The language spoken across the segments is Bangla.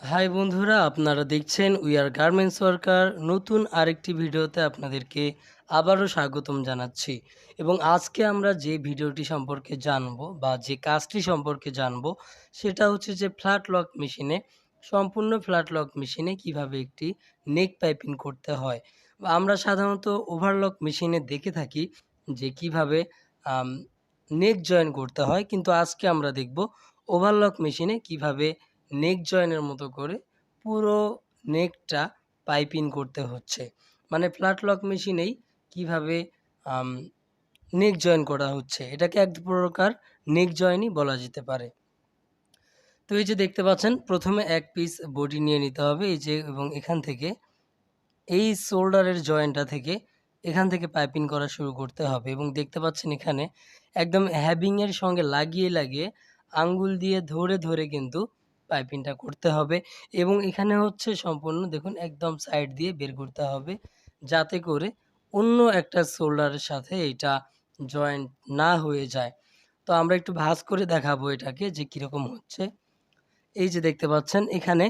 হাই বন্ধুরা, আপনারা দেখছেন উই আর গার্মেন্টস ওয়ার্কার। নতুন আরেকটি ভিডিওতে আপনাদেরকে আবারও স্বাগতম জানাচ্ছি। এবং আজকে আমরা যে ভিডিওটি সম্পর্কে জানবো বা যে কাজটি সম্পর্কে জানবো সেটা হচ্ছে যে ফ্ল্যাট লক মেশিনে, সম্পূর্ণ ফ্ল্যাট লক মেশিনে কিভাবে একটি নেক পাইপিং করতে হয়। বা আমরা সাধারণত ওভারলক মেশিনে দেখে থাকি যে কিভাবে নেক জয়েন করতে হয়, কিন্তু আজকে আমরা দেখব ওভারলক মেশিনে কিভাবে নেক জয়েনের মতো করে পুরো নেকটা পাইপিং করতে হচ্ছে। মানে ফ্ল্যাট লক মেশিনেই কিভাবে আম নেক জয়েন করা হচ্ছে। এটাকে এক প্রকার নেক জয়েনই বলা যেতে পারে। তো এই যে দেখতে পাচ্ছেন, প্রথমে এক পিস বডি নিয়ে নিতে হবে এই যে, এবং এখান থেকে এই শোল্ডারের জয়েন্টটা থেকে এখান থেকে পাইপিং করা শুরু করতে হবে। এবং দেখতে পাচ্ছেন এখানে একদম হ্যাবিংয়ের সঙ্গে লাগিয়ে লাগিয়ে আঙ্গুল দিয়ে ধরে ধরে কিন্তু পাইপিংটা করতে হবে। এবং এখানে হচ্ছে সম্পূর্ণ দেখুন একদম সাইড দিয়ে বের করতে হবে, যাতে করে অন্য একটা শোল্ডারের সাথে এটা জয়েন্ট না হয়ে যায়। তো আমরা একটু ভাঁজ করে দেখাবো এটাকে যে কীরকম হচ্ছে। এই যে দেখতে পাচ্ছেন এখানে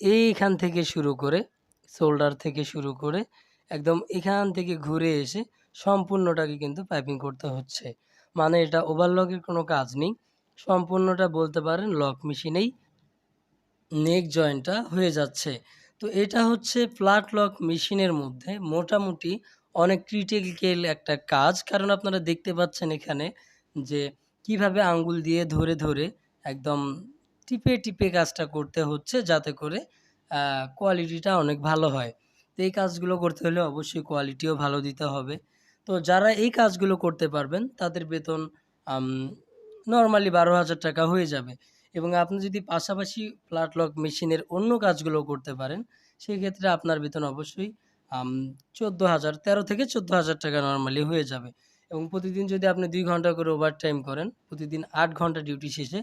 এইখান থেকে শুরু করে শোল্ডার থেকে শুরু করে একদম এখান থেকে ঘুরে এসে সম্পূর্ণটাকে কিন্তু পাইপিং করতে হচ্ছে। মানে এটা ওভারলকের কোনো কাজ নেই, সম্পূর্ণটা বলতে পারেন লক মেশিনেই নেক জয়েন্টটা হয়ে যাচ্ছে। তো এটা হচ্ছে ফ্ল্যাট লক মেশিনের মধ্যে মোটামুটি অনেক ক্রিটিক্যাল একটা কাজ। কারণ আপনারা দেখতে পাচ্ছেন এখানে যে কিভাবে আঙ্গুল দিয়ে ধরে ধরে একদম টিপে টিপে কাজটা করতে হচ্ছে, যাতে করে কোয়ালিটিটা অনেক ভালো হয়। তো এই কাজগুলো করতে হলে অবশ্যই কোয়ালিটিও ভালো দিতে হবে। তো যারা এই কাজগুলো করতে পারবেন তাদের বেতন নরমালি ১২,০০০ টাকা হয়ে যাবে। এবং আপনি যদি পাশাপাশি ফ্ল্যাট লক মেশিনের অন্য কাজগুলো করতে পারেন, সেক্ষেত্রে আপনার বেতন অবশ্যই ১৪,০০০, ১৩ থেকে ১৪,০০০ টাকা নরমালি হয়ে যাবে। এবং প্রতিদিন যদি আপনি ২ ঘন্টা করে ওভারটাইম করেন, প্রতিদিন ৮ ঘন্টা ডিউটি শেষে,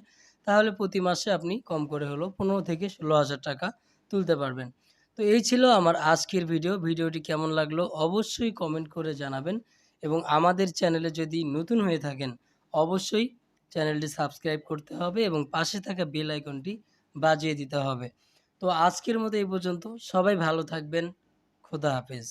তাহলে প্রতি মাসে আপনি কম করে হলেও ১৫ থেকে ১৬,০০০ টাকা তুলতে পারবেন। তো এই ছিল আমার আজকের ভিডিও। ভিডিওটি কেমন লাগলো অবশ্যই কমেন্ট করে জানাবেন। এবং আমাদের চ্যানেলে যদি নতুন হয়ে থাকেন, অবশ্যই চ্যানেলটি সাবস্ক্রাইব করতে হবে এবং পাশে থাকা বেল আইকনটি বাজিয়ে দিতে হবে। তো আজকের মতো এই পর্যন্ত। সবাই ভালো থাকবেন। খোদা হাফেজ।